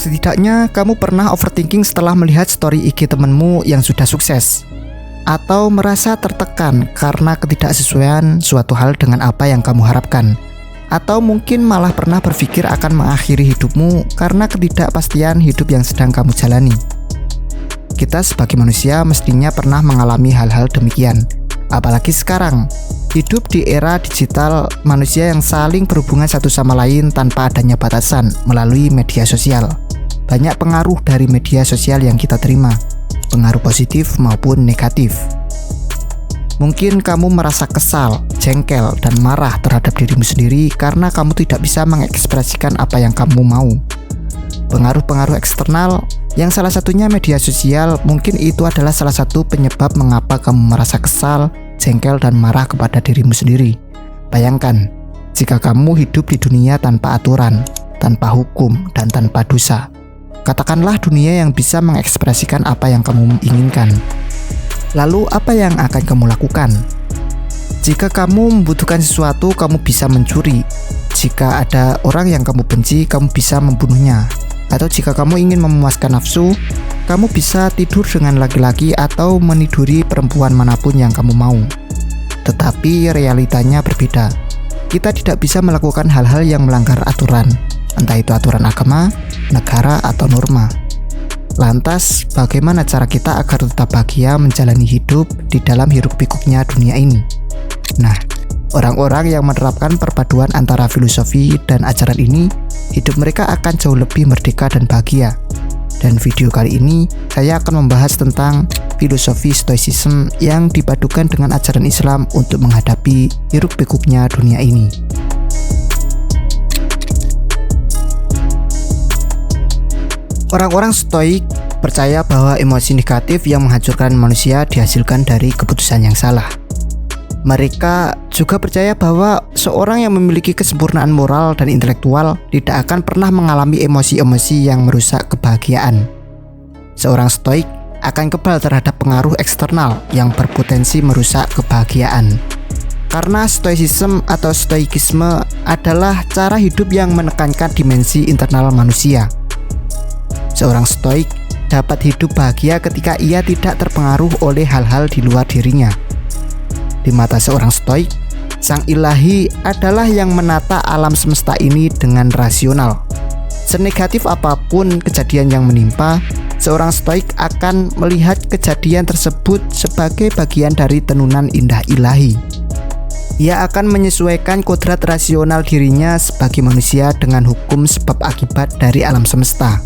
Setidaknya kamu pernah overthinking setelah melihat story IG temenmu yang sudah sukses, atau merasa tertekan karena ketidaksesuaian suatu hal dengan apa yang kamu harapkan, atau mungkin malah pernah berpikir akan mengakhiri hidupmu karena ketidakpastian hidup yang sedang kamu jalani. Kita sebagai manusia mestinya pernah mengalami hal-hal demikian. Apalagi sekarang, hidup di era digital, manusia yang saling berhubungan satu sama lain tanpa adanya batasan melalui media sosial. Banyak pengaruh dari media sosial yang kita terima, pengaruh positif maupun negatif. Mungkin kamu merasa kesal, jengkel, dan marah terhadap dirimu sendiri karena kamu tidak bisa mengekspresikan apa yang kamu mau. Pengaruh-pengaruh eksternal, yang salah satunya media sosial, mungkin itu adalah salah satu penyebab mengapa kamu merasa kesal, jengkel, dan marah kepada dirimu sendiri. Bayangkan, jika kamu hidup di dunia tanpa aturan, tanpa hukum, dan tanpa dosa. Katakanlah dunia yang bisa mengekspresikan apa yang kamu inginkan. Lalu apa yang akan kamu lakukan? Jika kamu membutuhkan sesuatu, kamu bisa mencuri. Jika ada orang yang kamu benci, kamu bisa membunuhnya. Atau jika kamu ingin memuaskan nafsu, kamu bisa tidur dengan laki-laki atau meniduri perempuan manapun yang kamu mau. Tetapi realitanya berbeda. Kita tidak bisa melakukan hal-hal yang melanggar aturan, entah itu aturan agama, negara, atau norma. Lantas, bagaimana cara kita agar tetap bahagia menjalani hidup di dalam hiruk-pikuknya dunia ini? Nah, orang-orang yang menerapkan perpaduan antara filosofi dan ajaran ini, hidup mereka akan jauh lebih merdeka dan bahagia. Dan video kali ini, saya akan membahas tentang filosofi stoicism yang dipadukan dengan ajaran Islam untuk menghadapi hiruk-pikuknya dunia ini. Orang-orang stoik percaya bahwa emosi negatif yang menghancurkan manusia dihasilkan dari keputusan yang salah. Mereka juga percaya bahwa seorang yang memiliki kesempurnaan moral dan intelektual tidak akan pernah mengalami emosi-emosi yang merusak kebahagiaan. Seorang stoik akan kebal terhadap pengaruh eksternal yang berpotensi merusak kebahagiaan. Karena stoicism atau stoikisme adalah cara hidup yang menekankan dimensi internal manusia. Seorang stoik dapat hidup bahagia ketika ia tidak terpengaruh oleh hal-hal di luar dirinya. Di mata seorang stoik, sang ilahi adalah yang menata alam semesta ini dengan rasional. Senegatif apapun kejadian yang menimpa, seorang stoik akan melihat kejadian tersebut sebagai bagian dari tenunan indah ilahi. Ia akan menyesuaikan kodrat rasional dirinya sebagai manusia dengan hukum sebab akibat dari alam semesta.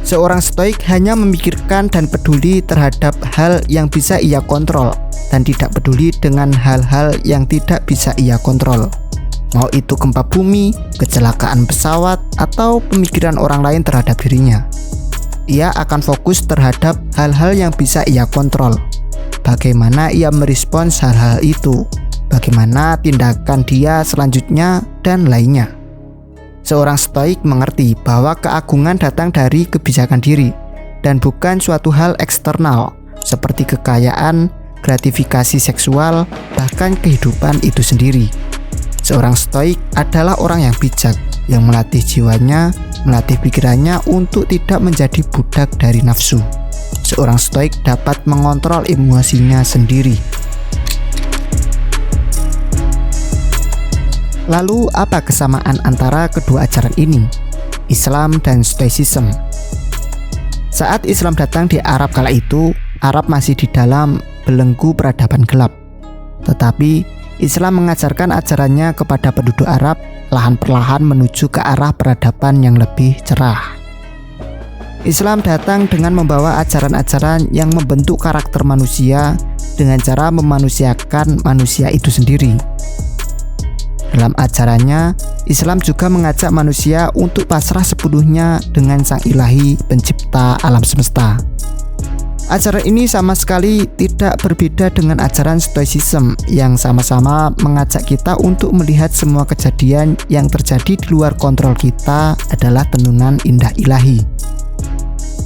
Seorang stoik hanya memikirkan dan peduli terhadap hal yang bisa ia kontrol dan tidak peduli dengan hal-hal yang tidak bisa ia kontrol. Mau itu gempa bumi, kecelakaan pesawat, atau pemikiran orang lain terhadap dirinya. Ia akan fokus terhadap hal-hal yang bisa ia kontrol. Bagaimana ia merespons hal-hal itu, bagaimana tindakan dia selanjutnya, dan lainnya. Seorang stoik mengerti bahwa keagungan datang dari kebijakan diri dan bukan suatu hal eksternal seperti kekayaan, gratifikasi seksual, bahkan kehidupan itu sendiri. Seorang stoik adalah orang yang bijak, yang melatih jiwanya, melatih pikirannya untuk tidak menjadi budak dari nafsu. Seorang stoik dapat mengontrol emosinya sendiri. Lalu apa kesamaan antara kedua ajaran ini, Islam dan Stoicism? Saat Islam datang di Arab kala itu, Arab masih di dalam belenggu peradaban gelap. Tetapi Islam mengajarkan ajarannya kepada penduduk Arab perlahan perlahan menuju ke arah peradaban yang lebih cerah. Islam datang dengan membawa ajaran-ajaran yang membentuk karakter manusia dengan cara memanusiakan manusia itu sendiri. Dalam ajarannya, Islam juga mengajak manusia untuk pasrah sepenuhnya dengan Sang Ilahi pencipta alam semesta. Ajaran ini sama sekali tidak berbeda dengan ajaran Stoicism yang sama-sama mengajak kita untuk melihat semua kejadian yang terjadi di luar kontrol kita adalah tenunan indah ilahi.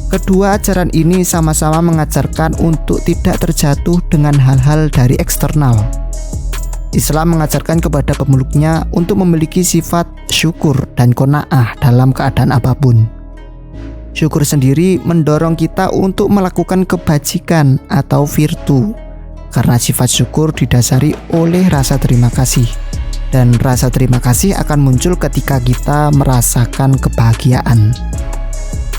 Kedua ajaran ini sama-sama mengajarkan untuk tidak terjatuh dengan hal-hal dari eksternal. Islam mengajarkan kepada pemeluknya untuk memiliki sifat syukur dan qanaah dalam keadaan apapun. Syukur sendiri mendorong kita untuk melakukan kebajikan atau virtu, karena sifat syukur didasari oleh rasa terima kasih. Dan rasa terima kasih akan muncul ketika kita merasakan kebahagiaan.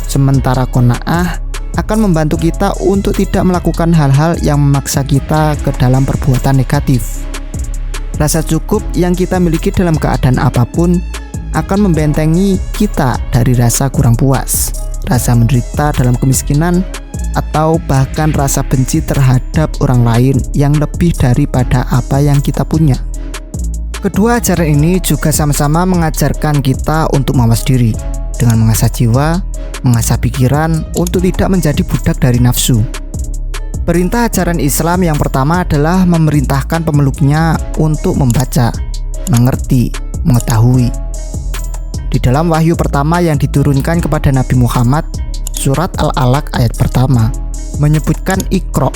Sementara qanaah akan membantu kita untuk tidak melakukan hal-hal yang memaksa kita ke dalam perbuatan negatif. Rasa cukup yang kita miliki dalam keadaan apapun akan membentengi kita dari rasa kurang puas, rasa menderita dalam kemiskinan, atau bahkan rasa benci terhadap orang lain yang lebih daripada apa yang kita punya. Kedua ajaran ini juga sama-sama mengajarkan kita untuk mawas diri dengan mengasah jiwa, mengasah pikiran untuk tidak menjadi budak dari nafsu. Perintah ajaran Islam yang pertama adalah memerintahkan pemeluknya untuk membaca, mengerti, mengetahui. Di dalam wahyu pertama yang diturunkan kepada Nabi Muhammad, surat Al-Alaq ayat pertama menyebutkan Iqra,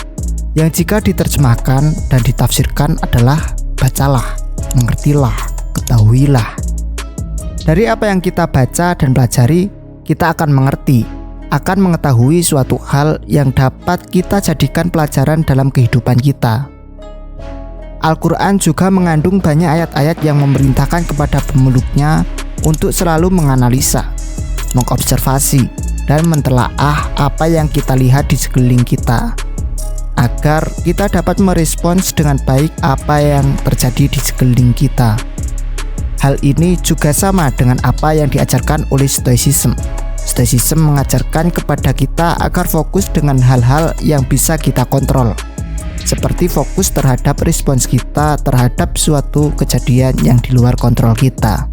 yang jika diterjemahkan dan ditafsirkan adalah bacalah, mengertilah, ketahuilah. Dari apa yang kita baca dan pelajari, kita akan mengerti, akan mengetahui suatu hal yang dapat kita jadikan pelajaran dalam kehidupan kita. Al-Quran juga mengandung banyak ayat-ayat yang memerintahkan kepada pemeluknya untuk selalu menganalisa, mengobservasi, dan mentelaah apa yang kita lihat di sekeliling kita, agar kita dapat merespons dengan baik apa yang terjadi di sekeliling kita. Hal ini juga sama dengan apa yang diajarkan oleh Stoicism. Stoicism mengajarkan kepada kita agar fokus dengan hal-hal yang bisa kita kontrol, seperti fokus terhadap respons kita terhadap suatu kejadian yang di luar kontrol kita.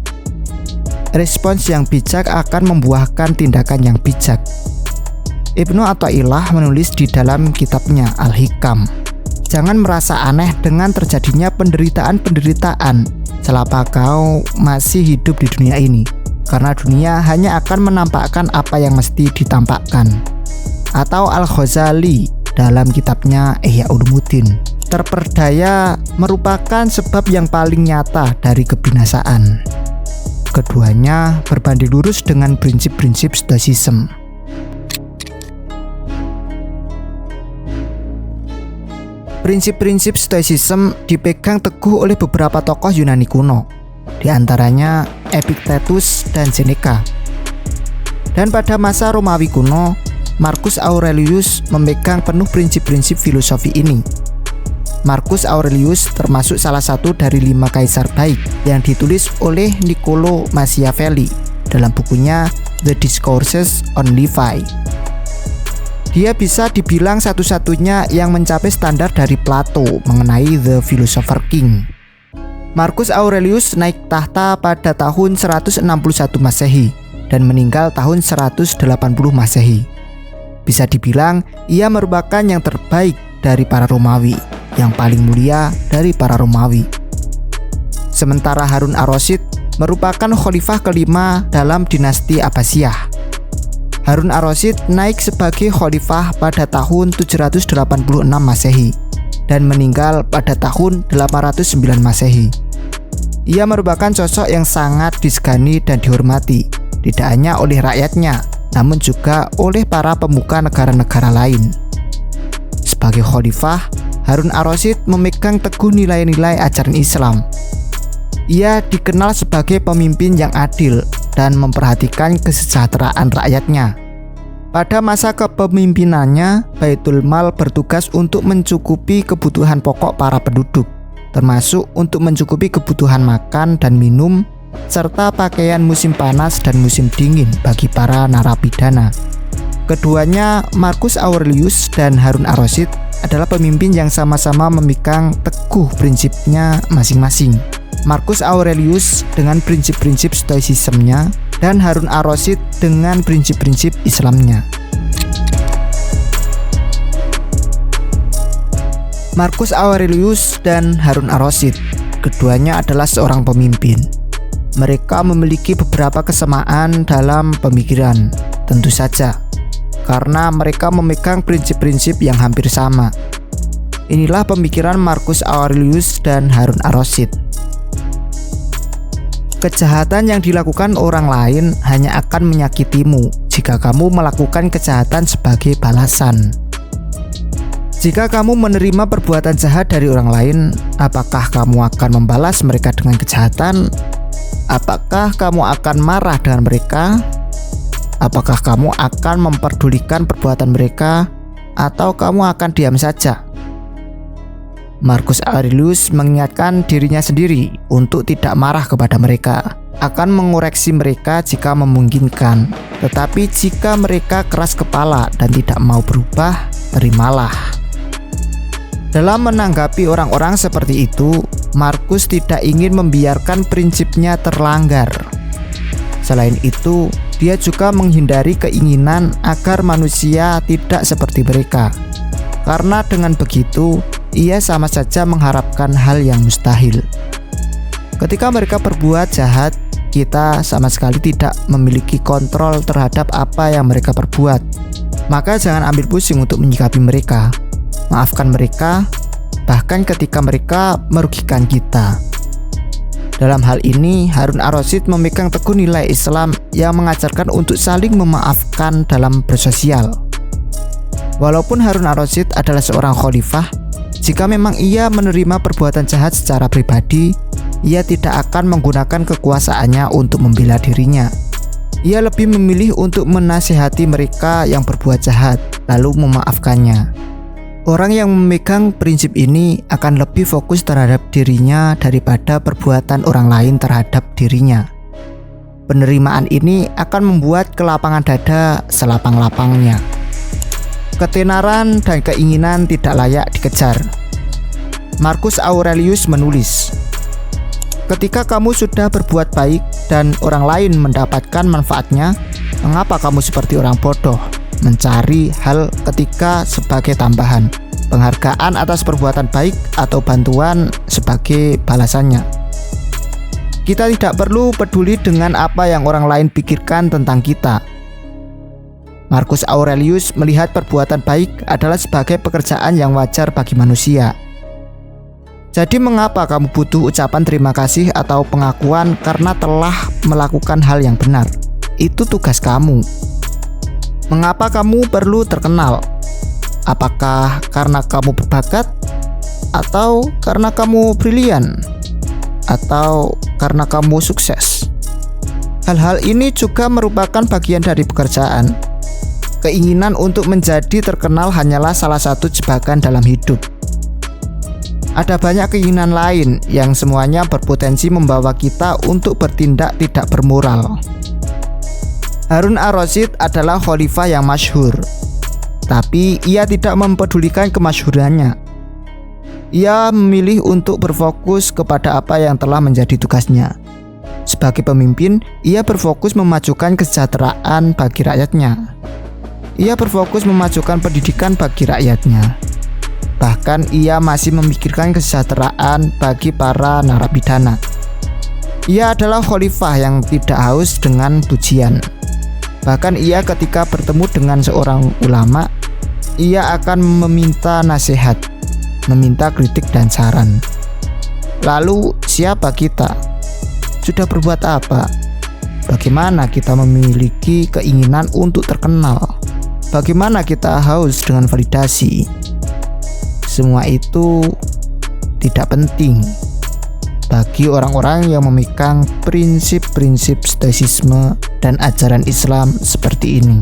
Respons yang bijak akan membuahkan tindakan yang bijak. Ibnu Athaillah menulis di dalam kitabnya Al-Hikam, jangan merasa aneh dengan terjadinya penderitaan-penderitaan selama kau masih hidup di dunia ini, karena dunia hanya akan menampakkan apa yang mesti ditampakkan. Atau Al-Ghazali dalam kitabnya Ihya Ulumuddin, terperdaya merupakan sebab yang paling nyata dari kebinasaan. Keduanya berbanding lurus dengan prinsip-prinsip Stoicism. Prinsip-prinsip Stoicism dipegang teguh oleh beberapa tokoh Yunani kuno, di antaranya Epictetus dan Seneca. Dan pada masa Romawi kuno, Marcus Aurelius memegang penuh prinsip-prinsip filosofi ini. Marcus Aurelius termasuk salah satu dari 5 kaisar baik yang ditulis oleh Niccolo Machiavelli dalam bukunya The Discourses on Levi. Dia bisa dibilang satu-satunya yang mencapai standar dari Plato mengenai The Philosopher King. Marcus Aurelius naik tahta pada tahun 161 Masehi dan meninggal tahun 180 Masehi. Bisa dibilang ia merupakan yang terbaik dari para Romawi, yang paling mulia dari para Romawi. Sementara Harun ar-Rasyid merupakan khalifah kelima dalam dinasti Abbasiyah. Harun ar-Rasyid naik sebagai khalifah pada tahun 786 Masehi dan meninggal pada tahun 809 Masehi. Ia merupakan sosok yang sangat disegani dan dihormati, tidak hanya oleh rakyatnya, namun juga oleh para pemuka negara-negara lain. Sebagai khalifah, Harun ar-Rasyid memegang teguh nilai-nilai ajaran Islam. Ia dikenal sebagai pemimpin yang adil dan memperhatikan kesejahteraan rakyatnya. Pada masa kepemimpinannya, Baitul Mal bertugas untuk mencukupi kebutuhan pokok para penduduk, termasuk untuk mencukupi kebutuhan makan dan minum, serta pakaian musim panas dan musim dingin bagi para narapidana. Keduanya, Marcus Aurelius dan Harun ar-Rasyid, adalah pemimpin yang sama-sama memegang teguh prinsipnya masing-masing. Marcus Aurelius dengan prinsip-prinsip Stoicism-nya dan Harun ar-Rasyid dengan prinsip-prinsip Islamnya. Marcus Aurelius dan Harun ar-Rasyid, keduanya adalah seorang pemimpin. Mereka memiliki beberapa kesamaan dalam pemikiran, tentu saja, karena mereka memegang prinsip-prinsip yang hampir sama. Inilah pemikiran Marcus Aurelius dan Harun ar-Rasyid. Kejahatan yang dilakukan orang lain hanya akan menyakitimu jika kamu melakukan kejahatan sebagai balasan. Jika kamu menerima perbuatan jahat dari orang lain, apakah kamu akan membalas mereka dengan kejahatan? Apakah kamu akan marah dengan mereka? Apakah kamu akan memperdulikan perbuatan mereka? Atau kamu akan diam saja? Marcus Aurelius mengingatkan dirinya sendiri untuk tidak marah kepada mereka, akan mengoreksi mereka jika memungkinkan. Tetapi jika mereka keras kepala dan tidak mau berubah, terimalah. Dalam menanggapi orang-orang seperti itu, Marcus tidak ingin membiarkan prinsipnya terlanggar. Selain itu, dia juga menghindari keinginan agar manusia tidak seperti mereka. Karena dengan begitu, ia sama saja mengharapkan hal yang mustahil. Ketika mereka berbuat jahat, kita sama sekali tidak memiliki kontrol terhadap apa yang mereka perbuat. Maka jangan ambil pusing untuk menyikapi mereka. Maafkan mereka, bahkan ketika mereka merugikan kita. Dalam hal ini, Harun ar-Rasyid memegang teguh nilai Islam yang mengajarkan untuk saling memaafkan dalam bersosial. Walaupun Harun ar-Rasyid adalah seorang khalifah, jika memang ia menerima perbuatan jahat secara pribadi, ia tidak akan menggunakan kekuasaannya untuk membela dirinya. Ia lebih memilih untuk menasihati mereka yang berbuat jahat, lalu memaafkannya. Orang yang memegang prinsip ini akan lebih fokus terhadap dirinya daripada perbuatan orang lain terhadap dirinya. Penerimaan ini akan membuat kelapangan dada selapang-lapangnya. Ketenaran dan keinginan tidak layak dikejar. Marcus Aurelius menulis, ketika kamu sudah berbuat baik dan orang lain mendapatkan manfaatnya, mengapa kamu seperti orang bodoh mencari hal ketiga sebagai tambahan, penghargaan atas perbuatan baik atau bantuan sebagai balasannya? Kita tidak perlu peduli dengan apa yang orang lain pikirkan tentang kita. Marcus Aurelius melihat perbuatan baik adalah sebagai pekerjaan yang wajar bagi manusia. Jadi mengapa kamu butuh ucapan terima kasih atau pengakuan karena telah melakukan hal yang benar? Itu tugas kamu. Mengapa kamu perlu terkenal? Apakah karena kamu berbakat? Atau karena kamu brilian? Atau karena kamu sukses? Hal-hal ini juga merupakan bagian dari pekerjaan. Keinginan untuk menjadi terkenal hanyalah salah satu jebakan dalam hidup. Ada banyak keinginan lain yang semuanya berpotensi membawa kita untuk bertindak tidak bermoral. Harun ar-Rasyid adalah khalifah yang masyhur, tapi ia tidak mempedulikan kemasyhurannya. Ia memilih untuk berfokus kepada apa yang telah menjadi tugasnya. Sebagai pemimpin, ia berfokus memajukan kesejahteraan bagi rakyatnya. Ia berfokus memajukan pendidikan bagi rakyatnya. Bahkan ia masih memikirkan kesejahteraan bagi para narapidana. Ia adalah khalifah yang tidak haus dengan pujian. Bahkan ia ketika bertemu dengan seorang ulama, ia akan meminta nasihat, meminta kritik dan saran. Lalu siapa kita? Sudah berbuat apa? Bagaimana kita memiliki keinginan untuk terkenal? Bagaimana kita haus dengan validasi? Semua itu tidak penting bagi orang-orang yang memegang prinsip-prinsip stoicisme dan ajaran Islam seperti ini.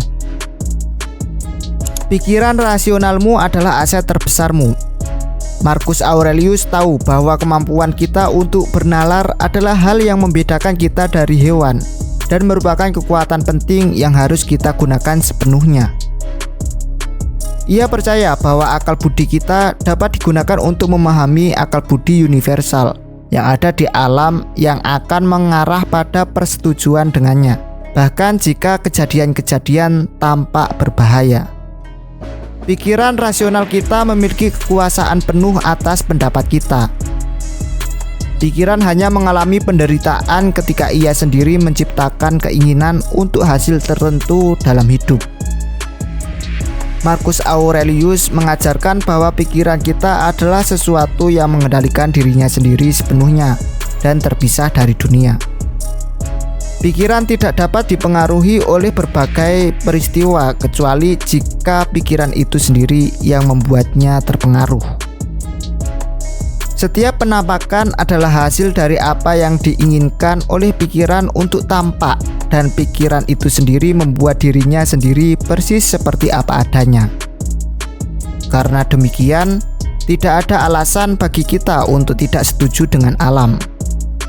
Pikiran rasionalmu adalah aset terbesarmu. Marcus Aurelius tahu bahwa kemampuan kita untuk bernalar adalah hal yang membedakan kita dari hewan dan merupakan kekuatan penting yang harus kita gunakan sepenuhnya. Ia percaya bahwa akal budi kita dapat digunakan untuk memahami akal budi universal yang ada di alam yang akan mengarah pada persetujuan dengannya, bahkan jika kejadian-kejadian tampak berbahaya. Pikiran rasional kita memiliki kekuasaan penuh atas pendapat kita. Pikiran hanya mengalami penderitaan ketika ia sendiri menciptakan keinginan untuk hasil tertentu dalam hidup. Marcus Aurelius mengajarkan bahwa pikiran kita adalah sesuatu yang mengendalikan dirinya sendiri sepenuhnya dan terpisah dari dunia. Pikiran tidak dapat dipengaruhi oleh berbagai peristiwa kecuali jika pikiran itu sendiri yang membuatnya terpengaruh. Setiap penampakan adalah hasil dari apa yang diinginkan oleh pikiran untuk tampak, dan pikiran itu sendiri membuat dirinya sendiri persis seperti apa adanya. Karena demikian, tidak ada alasan bagi kita untuk tidak setuju dengan alam.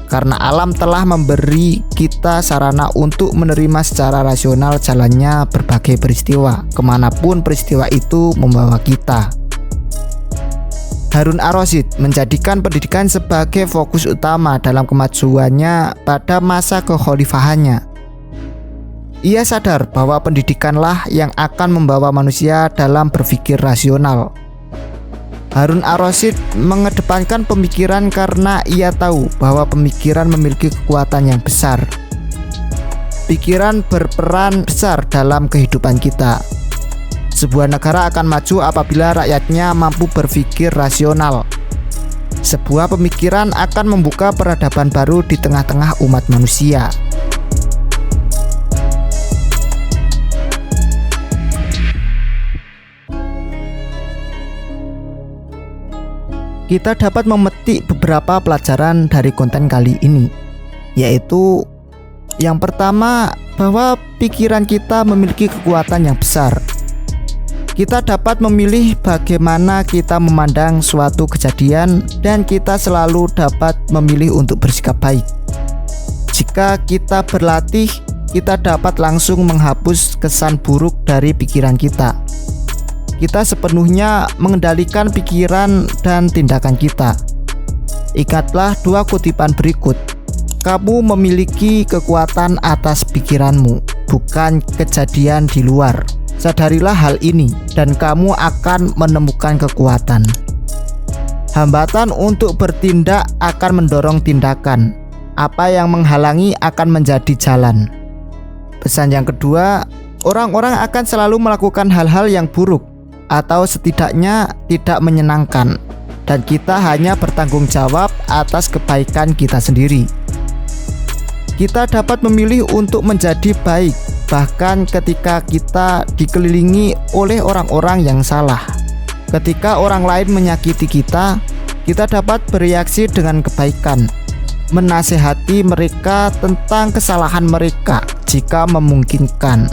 Karena alam telah memberi kita sarana untuk menerima secara rasional jalannya berbagai peristiwa, kemanapun peristiwa itu membawa kita. Harun ar-Rasyid menjadikan pendidikan sebagai fokus utama dalam kemajuannya pada masa kekhalifahannya. Ia sadar bahwa pendidikanlah yang akan membawa manusia dalam berpikir rasional. Harun ar-Rasyid mengedepankan pemikiran karena ia tahu bahwa pemikiran memiliki kekuatan yang besar. Pikiran berperan besar dalam kehidupan kita. Sebuah negara akan maju apabila rakyatnya mampu berpikir rasional. Sebuah pemikiran akan membuka peradaban baru di tengah-tengah umat manusia. Kita dapat memetik beberapa pelajaran dari konten kali ini, yaitu yang pertama, bahwa pikiran kita memiliki kekuatan yang besar. Kita dapat memilih bagaimana kita memandang suatu kejadian, dan kita selalu dapat memilih untuk bersikap baik. Jika kita berlatih, kita dapat langsung menghapus kesan buruk dari pikiran kita. Kita sepenuhnya mengendalikan pikiran dan tindakan kita. Ingatlah dua kutipan berikut. Kamu memiliki kekuatan atas pikiranmu, bukan kejadian di luar. Sadarilah hal ini, dan kamu akan menemukan kekuatan. Hambatan untuk bertindak akan mendorong tindakan. Apa yang menghalangi akan menjadi jalan. Pesan yang kedua, orang-orang akan selalu melakukan hal-hal yang buruk, atau setidaknya tidak menyenangkan, dan kita hanya bertanggung jawab atas kebaikan kita sendiri. Kita dapat memilih untuk menjadi baik, bahkan ketika kita dikelilingi oleh orang-orang yang salah. Ketika orang lain menyakiti kita, kita dapat bereaksi dengan kebaikan, menasehati mereka tentang kesalahan mereka jika memungkinkan.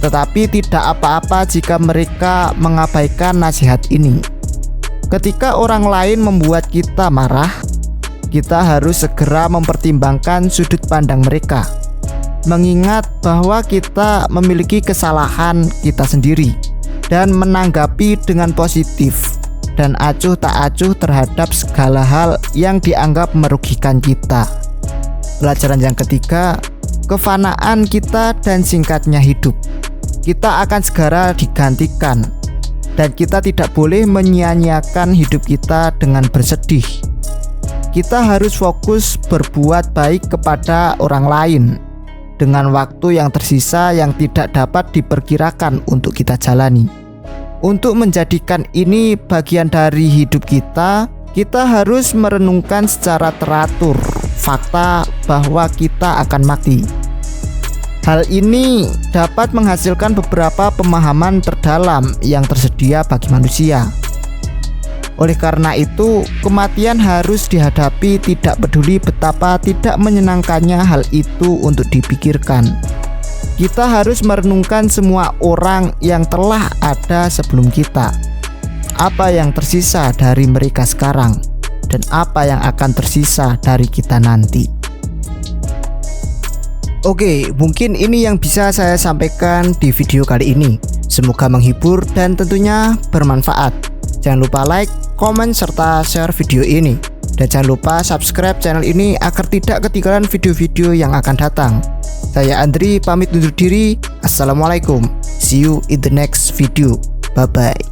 Tetapi tidak apa-apa jika mereka mengabaikan nasihat ini. Ketika orang lain membuat kita marah, kita harus segera mempertimbangkan sudut pandang mereka, mengingat bahwa kita memiliki kesalahan kita sendiri, dan menanggapi dengan positif dan acuh tak acuh terhadap segala hal yang dianggap merugikan kita. Pelajaran yang ketiga, kefanaan kita dan singkatnya hidup. Kita akan segera digantikan, dan kita tidak boleh menyia-nyiakan hidup kita dengan bersedih. Kita harus fokus berbuat baik kepada orang lain dengan waktu yang tersisa yang tidak dapat diperkirakan untuk kita jalani. Untuk menjadikan ini bagian dari hidup kita, kita harus merenungkan secara teratur fakta bahwa kita akan mati. Hal ini dapat menghasilkan beberapa pemahaman terdalam yang tersedia bagi manusia. Oleh karena itu, kematian harus dihadapi tidak peduli betapa tidak menyenangkannya hal itu untuk dipikirkan. Kita harus merenungkan semua orang yang telah ada sebelum kita. Apa yang tersisa dari mereka sekarang, dan apa yang akan tersisa dari kita nanti. Oke, mungkin ini yang bisa saya sampaikan di video kali ini. Semoga menghibur dan tentunya bermanfaat. Jangan lupa like, komen, serta share video ini. Dan jangan lupa subscribe channel ini agar tidak ketinggalan video-video yang akan datang. Saya Andri pamit undur diri. Assalamualaikum. See you in the next video. Bye-bye.